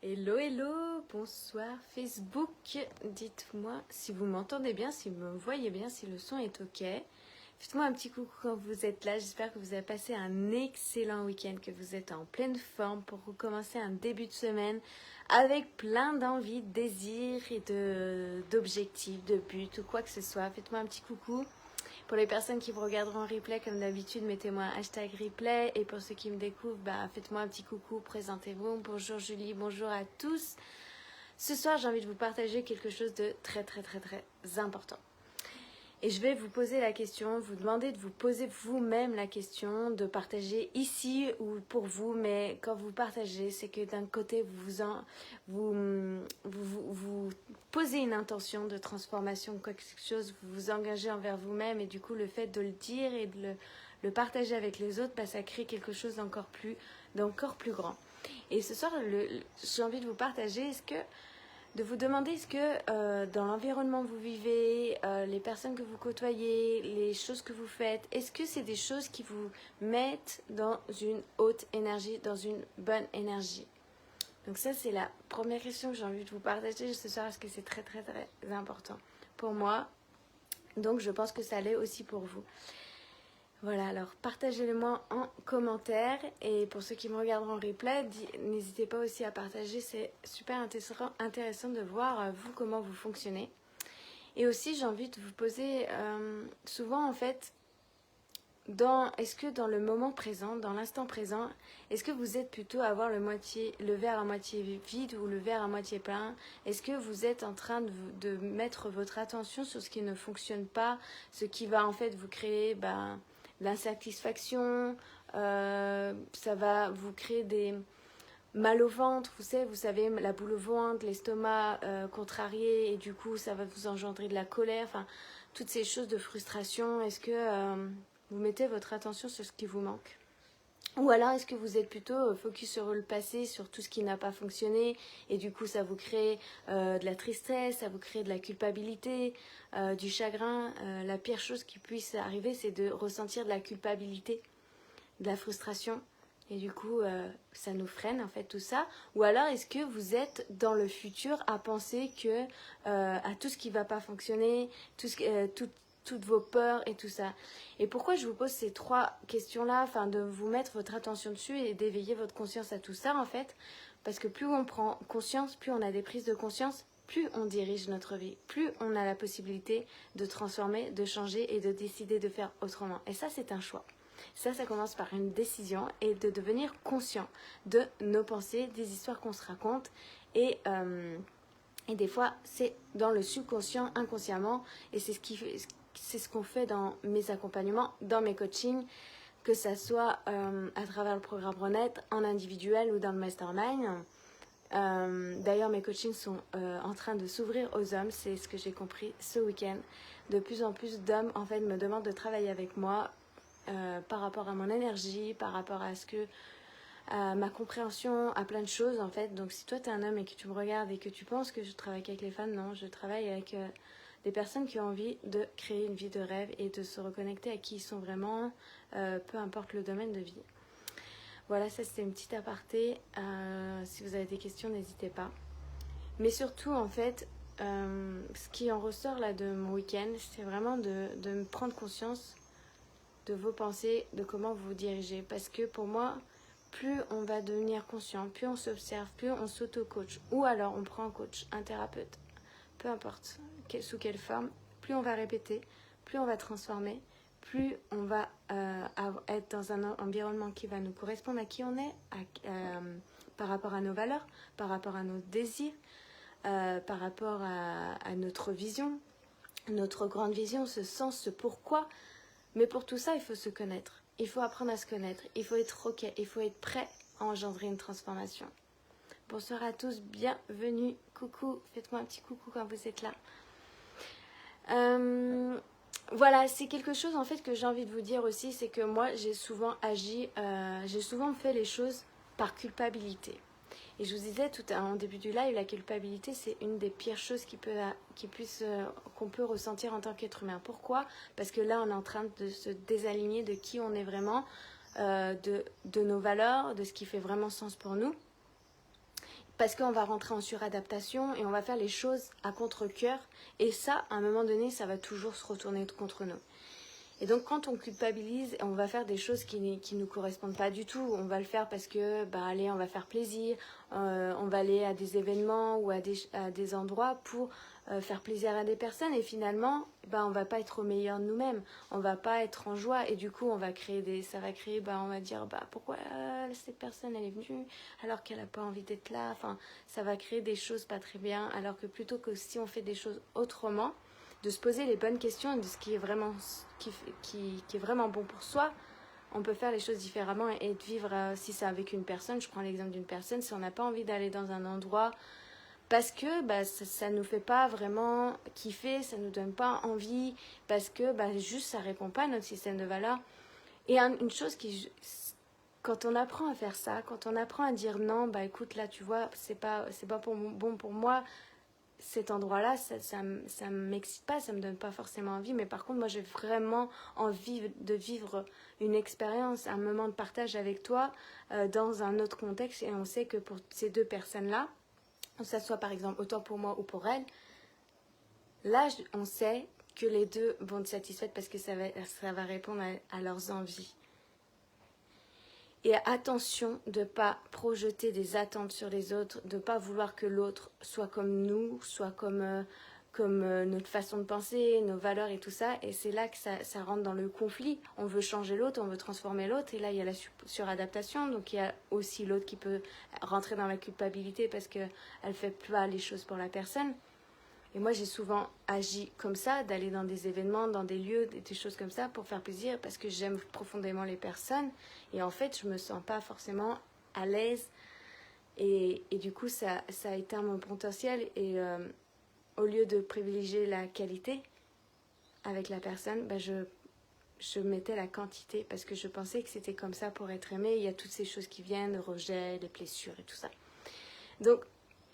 Hello, hello, bonsoir Facebook. Dites-moi si vous m'entendez bien, si vous me voyez bien, si le son est ok. Faites-moi un petit coucou quand vous êtes là. J'espère que vous avez passé un excellent week-end, que vous êtes en pleine forme pour recommencer un début de semaine avec plein d'envies, de désirs et d'objectifs, de buts ou quoi que ce soit. Faites-moi un petit coucou. Pour les personnes qui me regarderont en replay, comme d'habitude, mettez-moi un hashtag replay. Et pour ceux qui me découvrent, faites-moi un petit coucou, présentez-vous. Bonjour Julie, bonjour à tous. Ce soir, j'ai envie de vous partager quelque chose de très important. Et je vais vous poser la question, vous demander de vous poser vous-même la question, de partager ici ou pour vous, mais quand vous partagez, c'est que d'un côté, vous posez une intention de transformation, quelque chose, vous vous engagez envers vous-même, et du coup, le fait de le dire et de le partager avec les autres, ça crée quelque chose d'encore plus grand. Et ce soir, j'ai envie de vous partager, de vous demander est-ce que dans l'environnement où vous vivez, les personnes que vous côtoyez, les choses que vous faites, est-ce que c'est des choses qui vous mettent dans une haute énergie, dans une bonne énergie? Donc ça, c'est la première question que j'ai envie de vous partager ce soir, parce que c'est très important pour moi. Donc je pense que ça l'est aussi pour vous. Voilà, alors partagez-le-moi en commentaire, et pour ceux qui me regarderont en replay, n'hésitez pas aussi à partager, c'est super intéressant de voir vous comment vous fonctionnez. Et aussi j'ai envie de vous poser souvent en fait, est-ce que dans le moment présent, dans l'instant présent, est-ce que vous êtes plutôt à avoir le verre à moitié vide ou le verre à moitié plein? Est-ce que vous êtes en train de mettre votre attention sur ce qui ne fonctionne pas, ce qui va en fait vous créer l'insatisfaction, ça va vous créer des mal au ventre, vous savez, la boule au ventre, l'estomac contrarié, et du coup ça va vous engendrer de la colère, enfin toutes ces choses de frustration. Est-ce que vous mettez votre attention sur ce qui vous manque? Ou alors est-ce que vous êtes plutôt focus sur le passé, sur tout ce qui n'a pas fonctionné, et du coup ça vous crée de la tristesse, ça vous crée de la culpabilité, du chagrin. La pire chose qui puisse arriver, c'est de ressentir de la culpabilité, de la frustration, et du coup ça nous freine en fait tout ça. Ou alors est-ce que vous êtes dans le futur à penser que à tout ce qui ne va pas fonctionner, toutes vos peurs et tout ça. Et pourquoi je vous pose ces trois questions-là, de vous mettre votre attention dessus et d'éveiller votre conscience à tout ça en fait, parce que plus on prend conscience, plus on a des prises de conscience, plus on dirige notre vie, plus on a la possibilité de transformer, de changer et de décider de faire autrement. Et ça, c'est un choix. Ça commence par une décision et de devenir conscient de nos pensées, des histoires qu'on se raconte, et des fois, c'est dans le subconscient, inconsciemment, et c'est ce qu'on fait dans mes accompagnements, dans mes coachings, que ça soit à travers le programme Renette, en individuel ou dans le mastermind. D'ailleurs, mes coachings sont en train de s'ouvrir aux hommes, c'est ce que j'ai compris ce week-end. De plus en plus d'hommes en fait me demandent de travailler avec moi par rapport à mon énergie, par rapport à ma compréhension, à plein de choses en fait. Donc si toi tu es un homme et que tu me regardes et que tu penses que je travaille qu'avec les femmes, non, je travaille avec des personnes qui ont envie de créer une vie de rêve et de se reconnecter à qui ils sont vraiment, peu importe le domaine de vie. Voilà, ça c'était une petite aparté. Si vous avez des questions, n'hésitez pas. Mais surtout en fait, ce qui en ressort là de mon week-end, c'est vraiment de me prendre conscience de vos pensées, de comment vous vous dirigez. Parce que pour moi, plus on va devenir conscient, plus on s'observe, plus on s'auto-coach, ou alors on prend un coach, un thérapeute, peu importe sous quelle forme, plus on va répéter, plus on va transformer, plus on va être dans un environnement qui va nous correspondre à qui on est, par rapport à nos valeurs, par rapport à nos désirs, par rapport à notre vision, notre grande vision, ce sens, ce pourquoi. Mais pour tout ça, il faut se connaître. Il faut apprendre à se connaître. Il faut être ok. Il faut être prêt à engendrer une transformation. Bonsoir à tous. Bienvenue. Coucou. Faites-moi un petit coucou quand vous êtes là. Voilà, c'est quelque chose en fait que j'ai envie de vous dire aussi. C'est que moi, j'ai souvent fait les choses par culpabilité. Et je vous disais en début du live, la culpabilité, c'est une des pires choses qu'on peut ressentir en tant qu'être humain. Pourquoi? Parce que là, on est en train de se désaligner de qui on est vraiment, de nos valeurs, de ce qui fait vraiment sens pour nous. parce qu'on va rentrer en suradaptation et on va faire les choses à contre-cœur. Et ça, à un moment donné, ça va toujours se retourner contre nous. Et donc quand on culpabilise, on va faire des choses qui ne nous correspondent pas du tout. On va le faire parce que, allez, on va faire plaisir, on va aller à des événements ou à des endroits pour faire plaisir à des personnes. Et finalement, on va pas être au meilleur de nous-mêmes, on va pas être en joie. Et du coup, on va créer on va dire, pourquoi cette personne, elle est venue alors qu'elle n'a pas envie d'être là. Enfin, ça va créer des choses pas très bien. Alors que plutôt que si on fait des choses autrement, de se poser les bonnes questions de ce qui est vraiment, qui est vraiment bon pour soi, on peut faire les choses différemment et de vivre, si c'est avec une personne, je prends l'exemple d'une personne, si on n'a pas envie d'aller dans un endroit parce que ça ne nous fait pas vraiment kiffer, ça ne nous donne pas envie, parce que juste ça ne répond pas à notre système de valeurs. Et une chose quand on apprend à faire ça, quand on apprend à dire non, écoute là tu vois, c'est pas bon pour moi, cet endroit-là, ça m'excite pas, ça me donne pas forcément envie, mais par contre, moi, j'ai vraiment envie de vivre une expérience, un moment de partage avec toi dans un autre contexte. Et on sait que pour ces deux personnes-là, que ça soit par exemple autant pour moi ou pour elles, là, on sait que les deux vont être satisfaites parce que ça va répondre à leurs envies. Et attention de ne pas projeter des attentes sur les autres, de ne pas vouloir que l'autre soit comme nous, soit comme notre façon de penser, nos valeurs et tout ça. Et c'est là que ça rentre dans le conflit. On veut changer l'autre, on veut transformer l'autre. Et là, il y a la suradaptation. Donc, il y a aussi l'autre qui peut rentrer dans la culpabilité parce qu'elle ne fait pas les choses pour la personne. Et moi, j'ai souvent agi comme ça, d'aller dans des événements, dans des lieux, des choses comme ça pour faire plaisir parce que j'aime profondément les personnes. Et en fait, je me sens pas forcément à l'aise. Et du coup, ça a éteint mon potentiel. Et au lieu de privilégier la qualité avec la personne, je mettais la quantité parce que je pensais que c'était comme ça pour être aimé. Il y a toutes ces choses qui viennent, le rejet, les blessures et tout ça. Donc,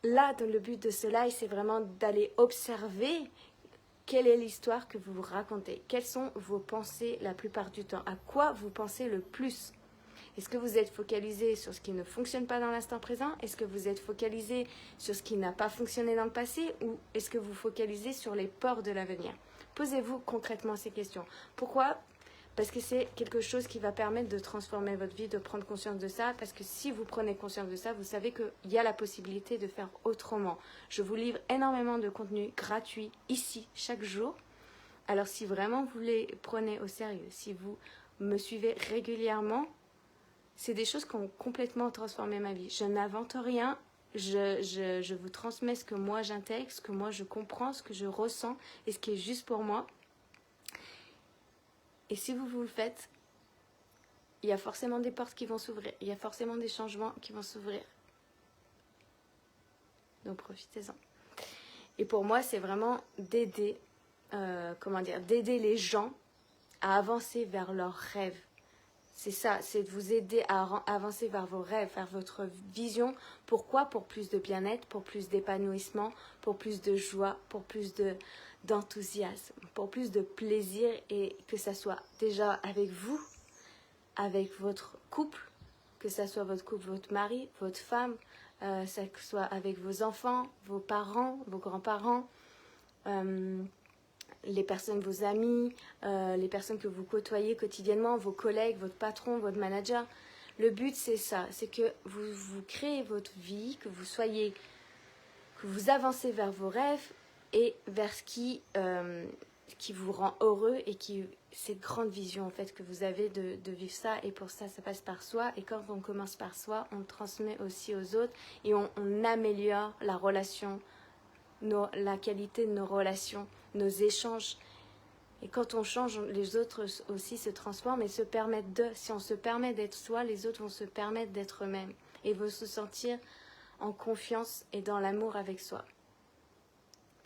là, le but de ce live, c'est vraiment d'aller observer quelle est l'histoire que vous vous racontez. Quelles sont vos pensées la plupart du temps? À quoi vous pensez le plus? Est-ce que vous êtes focalisé sur ce qui ne fonctionne pas dans l'instant présent? Est-ce que vous êtes focalisé sur ce qui n'a pas fonctionné dans le passé? Ou est-ce que vous focalisez sur les peurs de l'avenir? Posez-vous concrètement ces questions. Pourquoi? Parce que c'est quelque chose qui va permettre de transformer votre vie, de prendre conscience de ça. Parce que si vous prenez conscience de ça, vous savez qu'il y a la possibilité de faire autrement. Je vous livre énormément de contenu gratuit ici, chaque jour. Alors si vraiment vous les prenez au sérieux, si vous me suivez régulièrement, c'est des choses qui ont complètement transformé ma vie. Je n'invente rien. Je vous transmets ce que moi j'intègre, ce que moi je comprends, ce que je ressens et ce qui est juste pour moi. Et si vous le faites, il y a forcément des portes qui vont s'ouvrir. Il y a forcément des changements qui vont s'ouvrir. Donc profitez-en. Et pour moi, c'est vraiment d'aider les gens à avancer vers leurs rêves. C'est ça, c'est de vous aider à avancer vers vos rêves, vers votre vision. Pourquoi? Pour plus de bien-être, pour plus d'épanouissement, pour plus de joie, pour plus d'enthousiasme, pour plus de plaisir et que ça soit déjà avec vous, avec votre couple, que ça soit votre couple, votre mari, votre femme, ça soit avec vos enfants, vos parents, vos grands-parents, les personnes, vos amis, les personnes que vous côtoyez quotidiennement, vos collègues, votre patron, votre manager. Le but, c'est ça, c'est que vous créez votre vie, que vous avancez vers vos rêves et vers ce qui vous rend heureux et cette grande vision en fait que vous avez de vivre ça. Et pour ça, ça passe par soi. Et quand on commence par soi, on le transmet aussi aux autres et on améliore la relation, la qualité de nos relations, nos échanges. Et quand on change, les autres aussi se transforment et se permettent si on se permet d'être soi, les autres vont se permettre d'être eux-mêmes et vont se sentir en confiance et dans l'amour avec soi.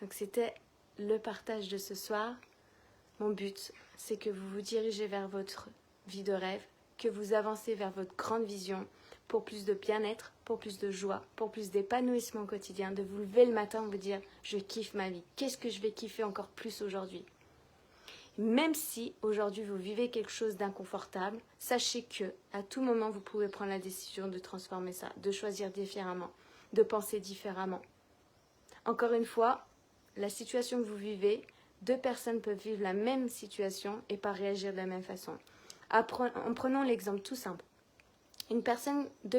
Donc c'était le partage de ce soir. Mon but, c'est que vous vous dirigez vers votre vie de rêve, que vous avancez vers votre grande vision pour plus de bien-être, pour plus de joie, pour plus d'épanouissement au quotidien, de vous lever le matin et vous dire « je kiffe ma vie, qu'est-ce que je vais kiffer encore plus aujourd'hui ?» Même si aujourd'hui vous vivez quelque chose d'inconfortable, sachez que à tout moment vous pouvez prendre la décision de transformer ça, de choisir différemment, de penser différemment. Encore une fois, la situation que vous vivez, 2 personnes peuvent vivre la même situation et pas réagir de la même façon. En prenant l'exemple tout simple, 2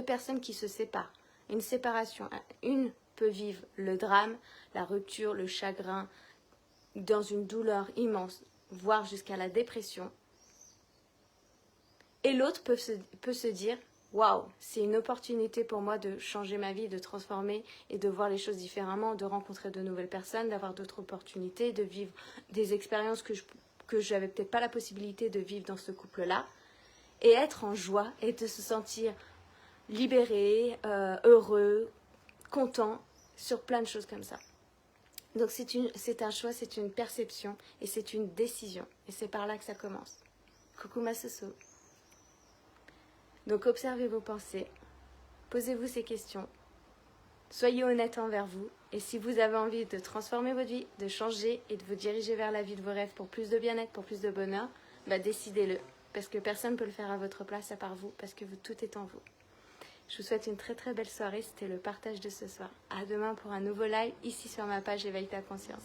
personnes qui se séparent, une séparation, une peut vivre le drame, la rupture, le chagrin, dans une douleur immense, voire jusqu'à la dépression. Et l'autre peut se dire, waouh, c'est une opportunité pour moi de changer ma vie, de transformer et de voir les choses différemment, de rencontrer de nouvelles personnes, d'avoir d'autres opportunités, de vivre des expériences que je n'avais peut-être pas la possibilité de vivre dans ce couple-là, et être en joie et de se sentir libéré, heureux, content sur plein de choses comme ça. Donc c'est un choix, c'est une perception et c'est une décision. Et c'est par là que ça commence. Coucou ma Soso. Donc observez vos pensées, posez-vous ces questions, soyez honnête envers vous. Et si vous avez envie de transformer votre vie, de changer et de vous diriger vers la vie de vos rêves pour plus de bien-être, pour plus de bonheur, bah décidez-le. Parce que personne ne peut le faire à votre place à part vous, parce que tout est en vous. Je vous souhaite une très très belle soirée, c'était le partage de ce soir. À demain pour un nouveau live, ici sur ma page Éveille ta conscience.